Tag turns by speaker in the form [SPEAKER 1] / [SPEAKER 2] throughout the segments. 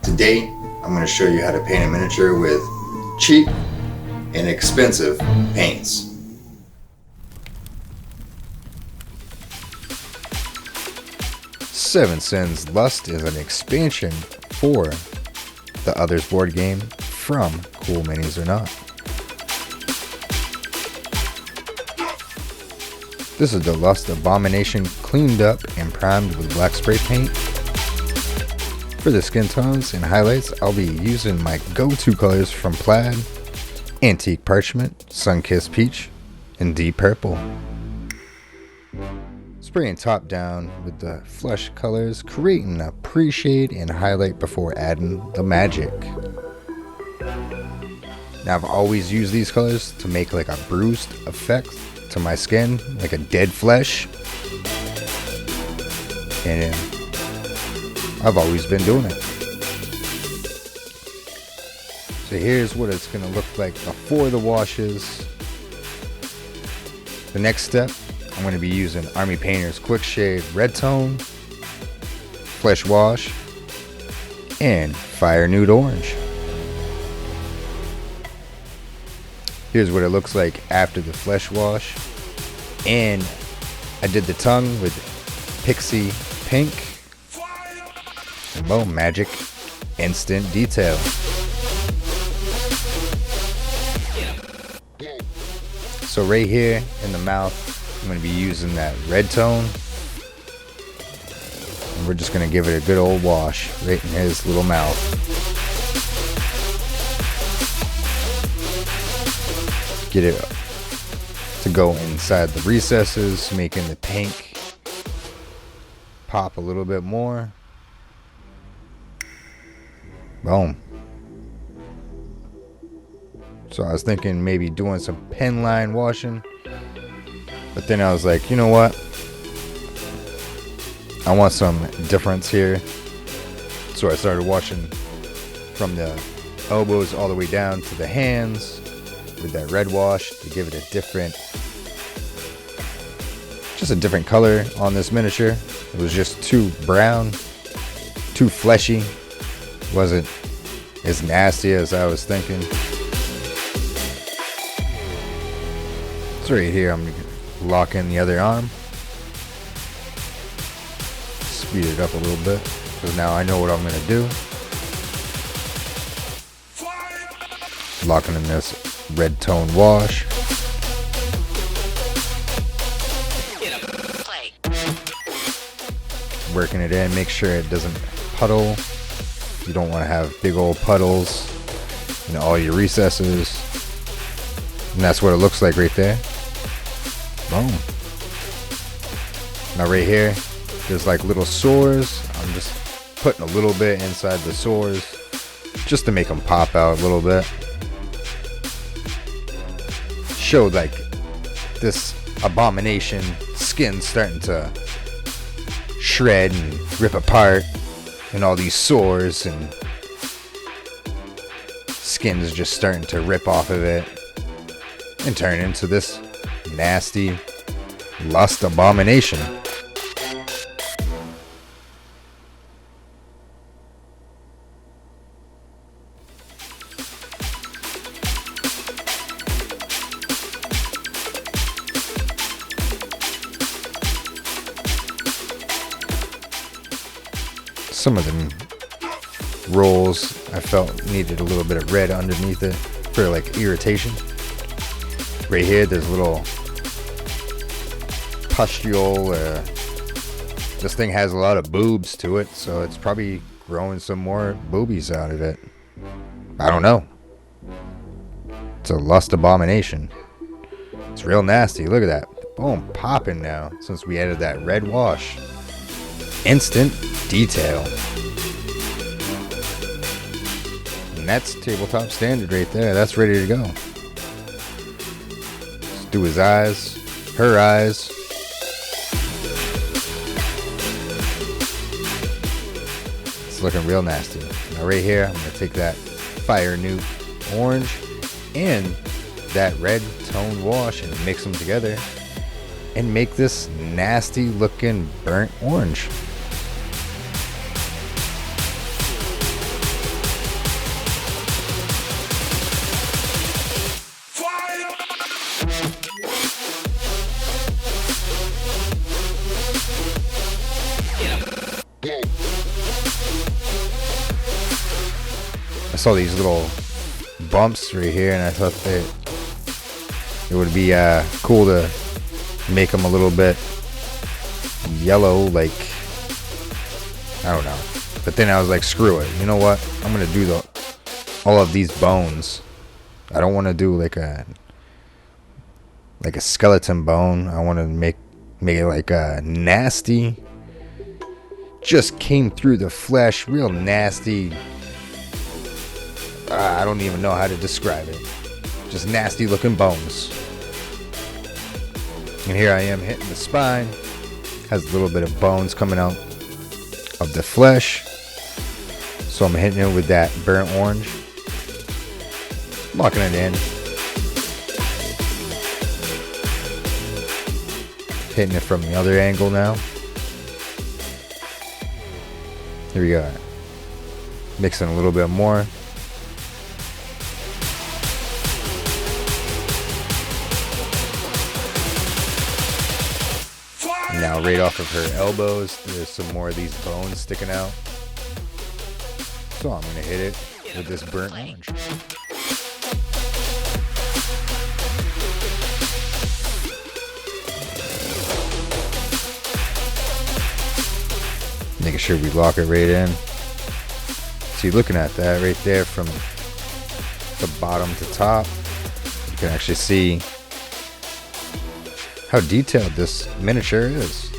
[SPEAKER 1] Today, I'm going to show you how to paint a miniature with cheap and expensive paints.
[SPEAKER 2] Seven Sins Lust is an expansion for the Others board game from Cool Minis or Not. This is the Lust Abomination cleaned up and primed with black spray paint. For the skin tones and highlights, I'll be using my go-to colors from Plaid, Antique Parchment, Sun-Kissed Peach, and Deep Purple. Spraying top down with the flush colors, creating a pre-shade and highlight before adding the magic. Now I've always used these colors to make like a bruised effect to my skin, like a dead flesh. And I've always been doing it. So here's what it's going to look like before the washes. The next step, I'm going to be using Army Painter's Quick Shade Red Tone, Flesh Wash, and Fire Nude Orange. Here's what it looks like after the Flesh Wash. And I did the tongue with Pixie Pink. And boom, magic, instant detail. So right here in the mouth, I'm going to be using that red tone. And we're just going to give it a good old wash right in his little mouth. Get it to go inside the recesses, making the pink pop a little bit more. Boom. So I was thinking maybe doing some pen line washing, but then I was like, you know what? I want some difference here. So I started washing from the elbows all the way down to the hands with that red wash to give it a different color on this miniature. It was just too brown, too fleshy. Wasn't as nasty as I was thinking. So right here, I'm going to lock in the other arm. Speed it up a little bit, because now I know what I'm going to do. Locking in this red tone wash. Working it in, make sure it doesn't puddle. You don't want to have big old puddles in all your recesses. And that's what it looks like right there. Boom. Now right here, there's like little sores. I'm just putting a little bit inside the sores just to make them pop out a little bit. Show like this abomination skin starting to shred and rip apart, and all these sores and skin is just starting to rip off of it and turn into this nasty lust abomination. Some of them rolls I felt needed a little bit of red underneath it for like irritation. Right here there's a little pustule. This thing has a lot of boobs to it, so it's probably growing some more boobies out of it. I don't know. It's a lust abomination. It's real nasty. Look at that. Boom, popping now since we added that red wash. Instant detail. And that's tabletop standard right there. That's ready to go. Let's do his eyes, her eyes. It's looking real nasty. Now right here, I'm going to take that Fire Nude Orange and that red tone wash and mix them together and make this nasty looking burnt orange. saw these little bumps right here, and I thought that it would be cool to make them a little bit yellow, like, I don't know. But then I was like, screw it. You know what? I'm gonna do all of these bones. I don't want to do like a skeleton bone. I want to make it like a nasty. Just came through the flesh, real nasty. I don't even know how to describe it. Just nasty looking bones. And here I am hitting the spine. Has a little bit of bones coming out of the flesh. So I'm hitting it with that burnt orange. Locking it in. Hitting it from the other angle now. Here we go. Mixing a little bit more. Now right off of her elbows, there's some more of these bones sticking out. So I'm going to hit it with this burnt orange. Making sure we lock it right in. See, looking at that right there from the bottom to top, you can actually see how detailed this miniature is.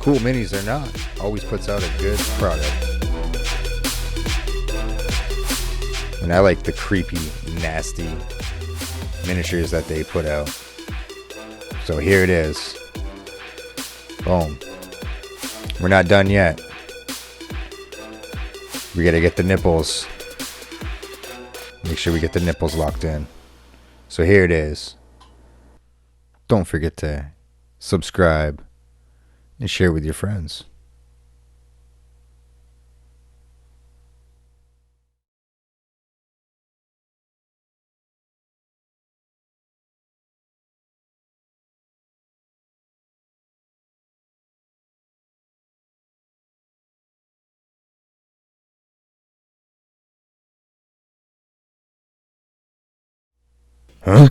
[SPEAKER 2] Cool minis or not, always puts out a good product. And I like the creepy, nasty miniatures that they put out. So here it is. Boom. We're not done yet. We gotta get the nipples. Make sure we get the nipples locked in. So here it is. Don't forget to subscribe and share with your friends. Huh?